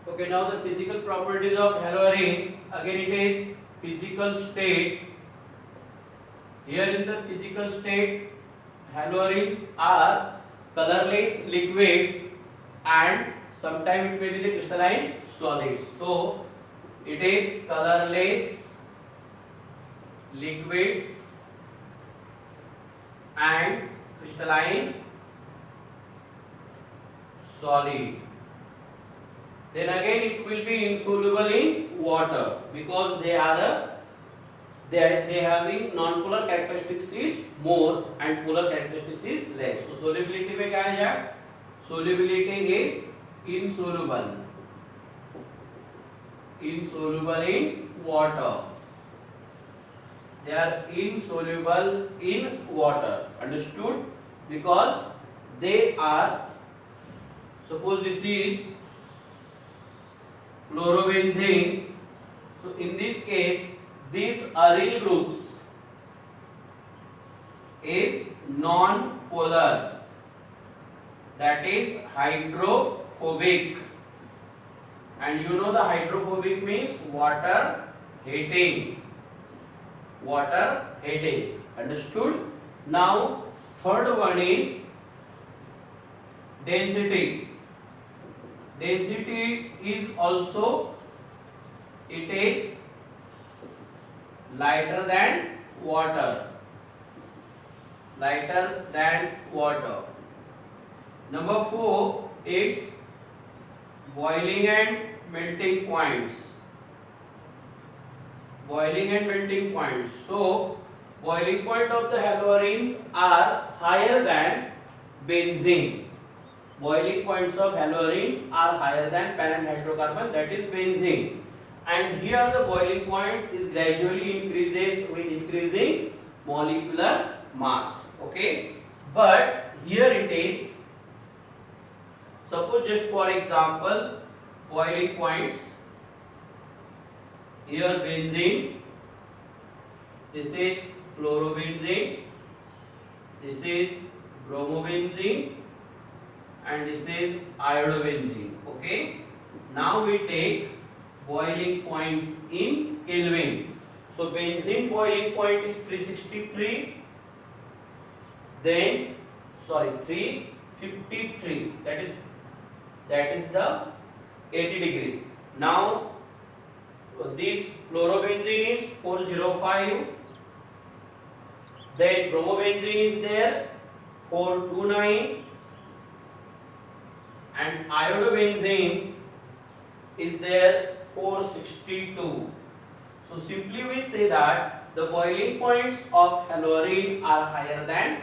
Okay, now the physical properties of haloarine. Again, it is physical state. Here in the physical state, haloarines are colorless liquids and sometimes it may be the crystalline solids. So, it is colorless liquids and crystalline solid. Then again it will be insoluble in water because they having non-polar characteristics is more and polar characteristics is less. So solubility में क्या है यार? Solubility is insoluble in water. They are insoluble in water. Understood? Because they are, suppose this is chlorobenzene. So in this case, these aryl groups is non-polar, that is hydrophobic, and you know the hydrophobic means water hating. Understood? Now third one is density. Density is also, it is lighter than water. Number 4, it's boiling and melting points. So boiling point of the haloarenes are higher than benzene. Boiling points of haloarenes are higher than parent hydrocarbon, that is benzene. And here the boiling points is gradually increases with increasing molecular mass. Okay, but here it is, suppose just for example, boiling points, here benzene, this is chlorobenzene, this is bromobenzene, and this is iodobenzene. Okay, now we take boiling points in Kelvin. So benzene boiling point is 363, then 353, that is the 80 degree. Now this chlorobenzene is 405, then bromobenzene is there 429, and iodobenzene is there 462. So simply we say that the boiling points of haloarine are higher than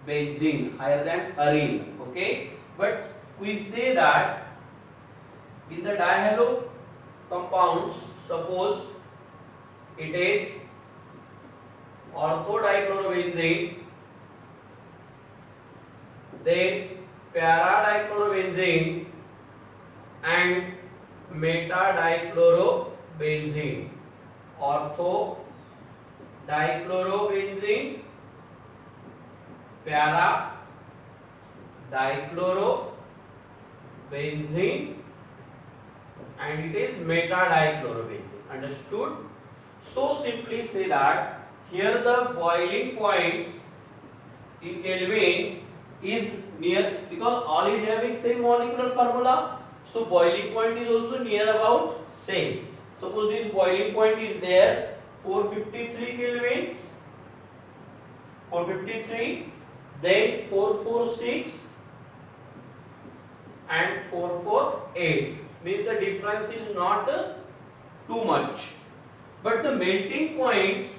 benzene, higher than arene. Okay, but we say that in the dihalo compounds, suppose it is orthodichlorobenzene, then para-dichlorobenzene and meta-dichlorobenzene. Ortho-dichlorobenzene, para-dichlorobenzene, and it is meta-dichlorobenzene. Understood? So simply say that here the boiling points in Kelvin is near, because all is having same molecular formula, so boiling point is also near about same. Suppose this boiling point is there 453 kelvins, 453, then 446 and 448, means the difference is not too much. But the melting points,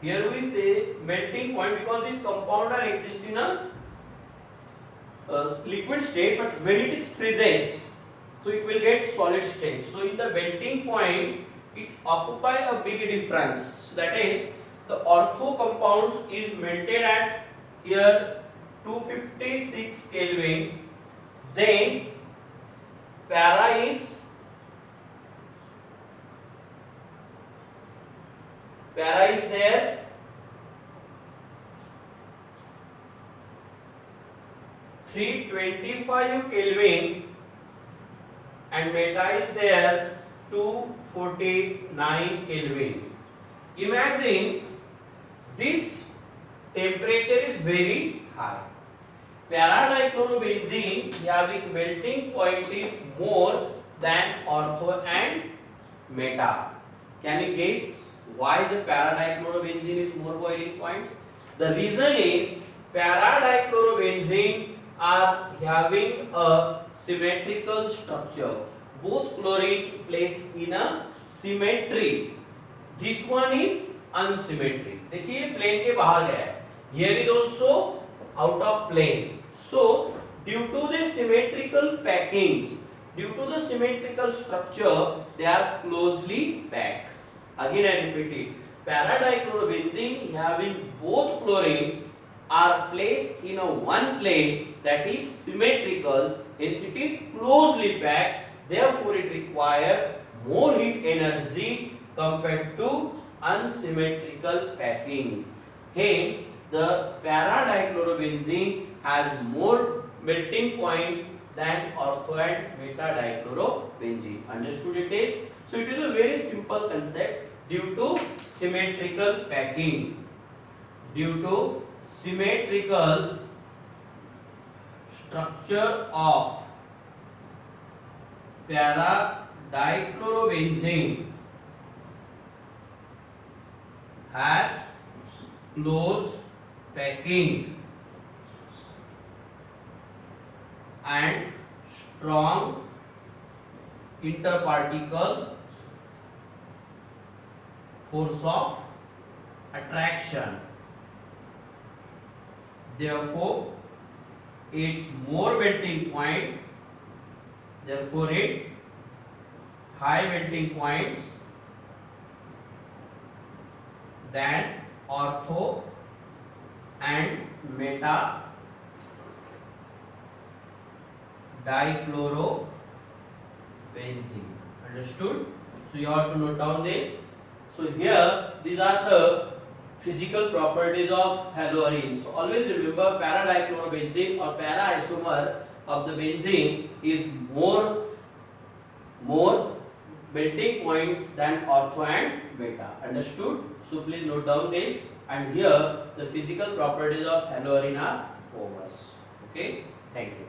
here we say melting point because this compound are exist in a liquid state, but when it is freezes, so it will get solid state. So in the melting points, it occupy a big difference. So that is, the ortho compounds is melted at here 256 Kelvin, then para is there 325 Kelvin, and meta is there 249 Kelvin. Imagine this temperature is very high. Para-dichlorobenzene having melting point is more than ortho and meta. Can you guess why the para-dichlorobenzene is more boiling points? The reason is para-dichlorobenzene are having a symmetrical structure. Both chlorine placed in a symmetry. This one is unsymmetric. देखिए plane के बाहर गया है. Here is also out of plane. So due to the symmetrical packings, due to the symmetrical structure, they are closely packed. Again I repeat it. Para-dichlorobenzene having both chlorine are placed in a one plane that is symmetrical, hence it is closely packed. Therefore, it requires more heat energy compared to unsymmetrical packing. Hence, the para-dichlorobenzene has more melting points than ortho and meta-dichlorobenzene. Understood it is? So, it is a very simple concept due to symmetrical packing. Due to symmetrical structure of para-dichlorobenzene has close packing and strong interparticle force of attraction. Therefore, its more melting point. Therefore, its high melting points than ortho and meta dichlorobenzene. Understood? So you have to note down this. So here these are the physical properties of haloarine. So always remember para-dichlorobenzene or para-isomer of the benzene is more melting points than ortho and meta. Understood? So please note down this, and here the physical properties of haloarine are over. Okay, thank you.